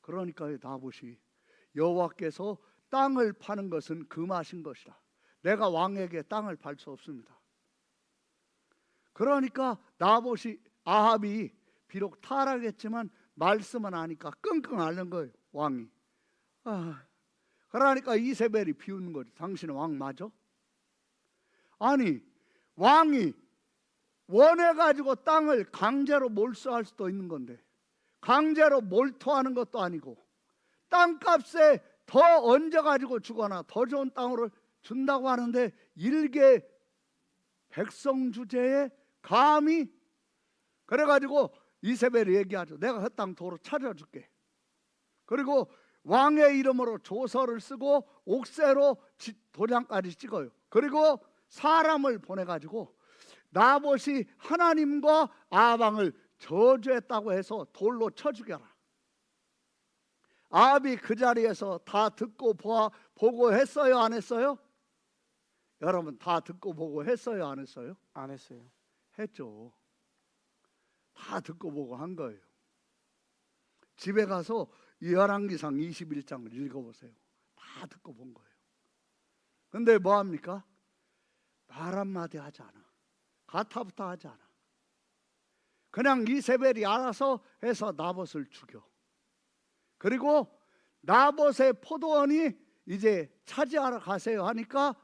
그러니까 나봇이 여호와께서 땅을 파는 것은 금하신 것이라. 내가 왕에게 땅을 팔 수 없습니다. 그러니까 나봇이 아합이 비록 타락했지만 말씀은 하니까 끙끙 앓는 거예요. 왕이. 그러니까 이세벨이 비웃는 거지. 당신은 왕 맞아? 아니 왕이 원해가지고 땅을 강제로 몰수할 수도 있는 건데 강제로 몰토하는 것도 아니고 땅값에 더 얹어가지고 주거나 더 좋은 땅으로 준다고 하는데 일개 백성 주제에 감히. 그래가지고 이세벨이 얘기하죠. 내가 그 땅 도로 찾아줄게. 그리고 왕의 이름으로 조서를 쓰고 옥새로 도장까지 찍어요. 그리고 사람을 보내가지고 나봇이 하나님과 아방을 저주했다고 해서 돌로 쳐 죽여라. 아합이 그 자리에서 다 듣고 보고 했어요, 안 했어요? 여러분 다 듣고 보고 했어요, 안 했어요? 안 했어요. 했죠. 다 듣고 보고 한 거예요. 집에 가서 열왕기상 21장을 읽어보세요. 다 듣고 본 거예요. 근데 뭐 합니까? 말 한마디 하지 않아. 가타부타 하지 않아. 그냥 이세벨이 알아서 해서 나봇을 죽여. 그리고 나봇의 포도원이 이제 차지하러 가세요 하니까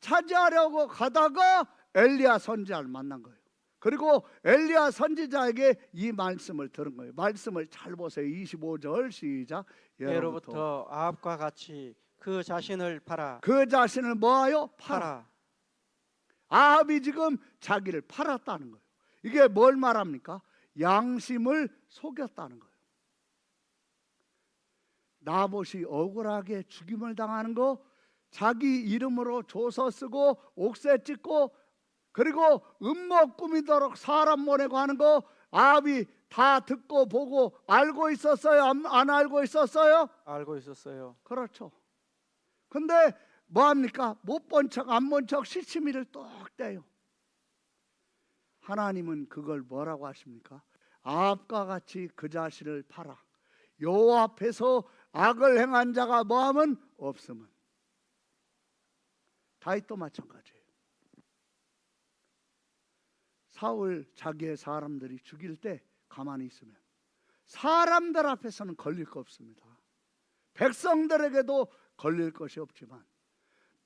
차지하려고 가다가 엘리야 선지자를 만난 거예요. 그리고 엘리야 선지자에게 이 말씀을 들은 거예요. 말씀을 잘 보세요. 25절 시작. 예로부터 아합과 같이 그 자신을 팔아. 그 자신을 뭐하여? 팔아. 아합이 지금 자기를 팔았다는 거예요. 이게 뭘 말합니까? 양심을 속였다는 거예요. 나봇이 억울하게 죽임을 당하는 거, 자기 이름으로 조서 쓰고 옥새 찍고 그리고 음모 꾸미도록 사람 보내고 하는 거 아합이 다 듣고 보고 알고 있었어요? 안 알고 있었어요? 알고 있었어요. 그렇죠. 근데 뭐합니까? 못 본 척 안 본 척 시치미를 똑 떼요. 하나님은 그걸 뭐라고 하십니까? 아합과 같이 그 자신을 팔아 여호와 앞에서 악을 행한 자가 뭐하면 없음은. 다윗도 마찬가지예요. 사울 자기의 사람들이 죽일 때 가만히 있으면 사람들 앞에서는 걸릴 거 없습니다. 백성들에게도 걸릴 것이 없지만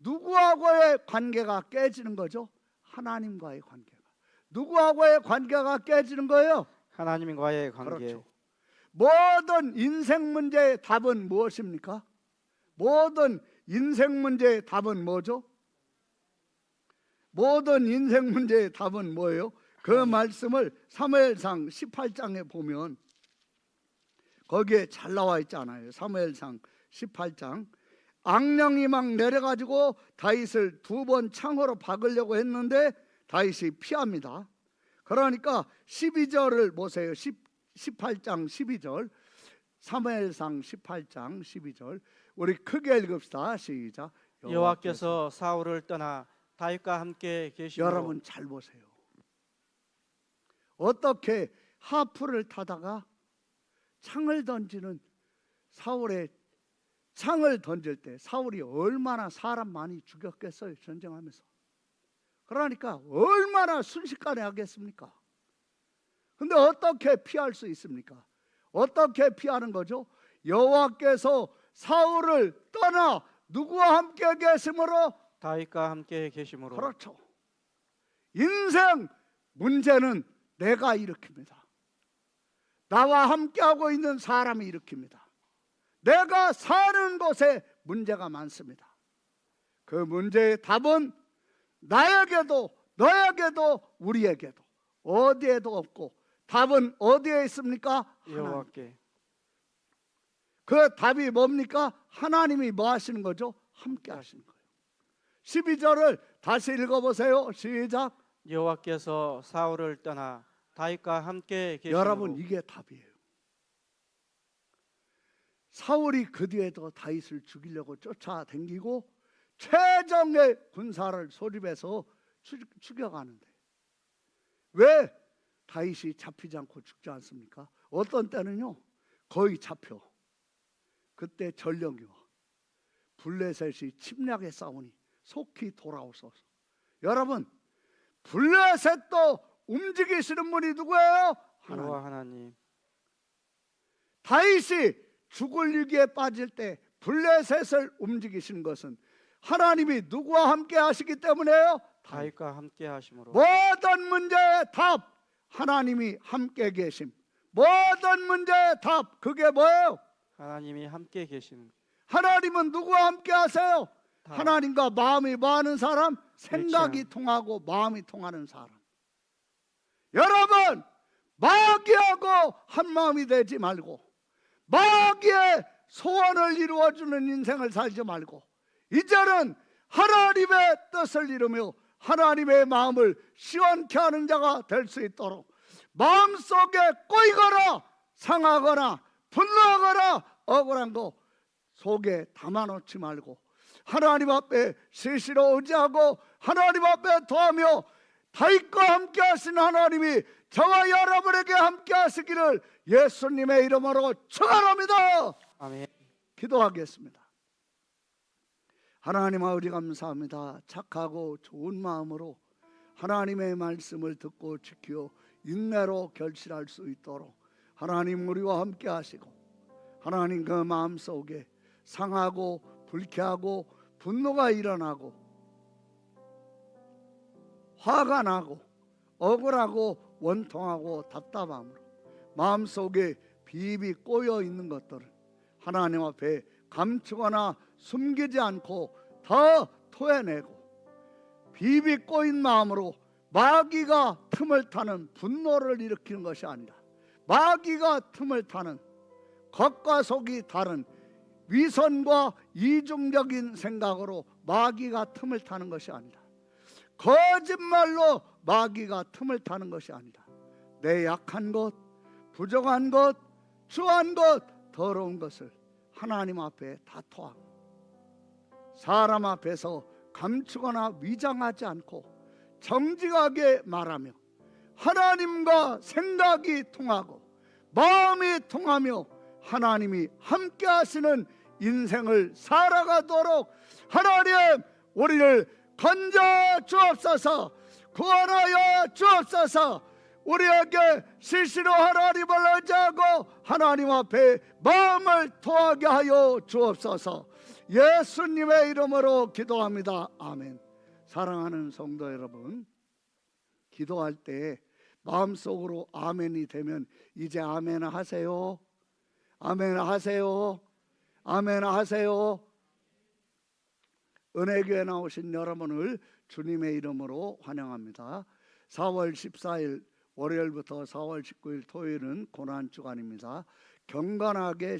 누구하고의 관계가 깨지는 거죠? 하나님과의 관계가. 누구하고의 관계가 깨지는 거예요? 하나님과의 관계. 그렇죠. 모든 인생 문제의 답은 무엇입니까? 모든 인생 문제의 답은 뭐죠? 모든 인생 문제의 답은 뭐예요? 그 말씀을 사무엘상 18장에 보면 거기에 잘 나와 있잖아요. 사무엘상 18장. 악령이 막 내려가지고 다윗을 2번 창으로 박으려고 했는데 다윗이 피합니다. 그러니까 12절을 보세요. 18장 12절. 사무엘상 18장 12절. 우리 크게 읽읍시다. 시작. 여호와께서 사울을 떠나 다윗과 함께 계시므로. 여러분 잘 보세요. 어떻게 하프를 타다가 창을 던지는 사울의 창을 던질 때 사울이 얼마나 사람 많이 죽였겠어요, 전쟁하면서. 그러니까 얼마나 순식간에 하겠습니까? 근데 어떻게 피할 수 있습니까? 어떻게 피하는 거죠? 여호와께서 사울을 떠나 누구와 함께 계심으로? 다윗과 함께 계시므로. 그렇죠. 인생 문제는 내가 일으킵니다. 나와 함께하고 있는 사람이 일으킵니다. 내가 사는 곳에 문제가 많습니다. 그 문제의 답은 나에게도 너에게도 우리에게도 어디에도 없고 답은 어디에 있습니까? 여호와께. 그 답이 뭡니까? 하나님이 뭐 하시는 거죠? 함께 하시는 거예요. 12절을 다시 읽어보세요. 시작. 여호와께서 사울을 떠나 다윗과 함께 계시므로. 여러분 이게 답이에요. 사울이 그 뒤에도 다윗을 죽이려고 쫓아다니고 최정의 군사를 소집해서 죽여가는데 왜 다윗이 잡히지 않고 죽지 않습니까? 어떤 때는요 거의 잡혀. 그때 전령이와 블레셋이 침략에 싸우니 속히 돌아오소서. 여러분 블레셋도 움직이시는 분이 누구예요? 여호와 하나님. 다윗이 죽을 위기에 빠질 때 블레셋을 움직이신 것은 하나님이 누구와 함께 하시기 때문에요? 다윗과 함께 하심으로. 모든 문제의 답 하나님이 함께 계심. 모든 문제의 답 그게 뭐예요? 하나님이 함께 계시는. 하나님은 누구와 함께 하세요? 다. 하나님과 마음이 뭐하는 사람? 생각이 일치하는. 통하고 마음이 통하는 사람. 여러분 마귀하고 한 마음이 되지 말고 마귀의 소원을 이루어주는 인생을 살지 말고 이제는 하나님의 뜻을 이루며 하나님의 마음을 시원케 하는 자가 될 수 있도록 마음속에 꼬이거나 상하거나 분노하거나 억울한 거 속에 담아놓지 말고 하나님 앞에 시시로 의지하고 하나님 앞에 도하며 다윗과 함께 하신 하나님이 저와 여러분에게 함께 하시기를 예수님의 이름으로 축원합니다. 아멘. 기도하겠습니다. 하나님 아버지 감사합니다. 착하고 좋은 마음으로 하나님의 말씀을 듣고 지켜 인내로 결실할 수 있도록 하나님 우리와 함께 하시고 하나님 그 마음속에 상하고 불쾌하고 분노가 일어나고 화가 나고 억울하고 원통하고 답답함으로 마음속에 비비 꼬여 있는 것들을 하나님 앞에 감추거나 숨기지 않고 다 토해내고 비비 꼬인 마음으로 마귀가 틈을 타는 분노를 일으키는 것이 아니라 마귀가 틈을 타는 겉과 속이 다른 위선과 이중적인 생각으로 마귀가 틈을 타는 것이 아니라 거짓말로 마귀가 틈을 타는 것이 아니라 내 약한 것, 부족한 것, 추한 것, 더러운 것을 하나님 앞에 다 토하고 사람 앞에서 감추거나 위장하지 않고 정직하게 말하며 하나님과 생각이 통하고 마음이 통하며 하나님이 함께 하시는 인생을 살아가도록 하나님 우리를 건져 주옵소서. 구원하여 주옵소서. 우리에게 실시로 하나님을 의지하고 하나님 앞에 마음을 토하게 하여 주옵소서. 예수님의 이름으로 기도합니다. 아멘. 사랑하는 성도 여러분, 기도할 때 마음속으로 아멘이 되면 이제 아멘 하세요. 아멘 하세요. 아멘 하세요. 은혜교회 나오신 여러분을 주님의 이름으로 환영합니다. 4월 14일 월요일부터 4월 19일 토요일은 고난주간입니다. 경건하게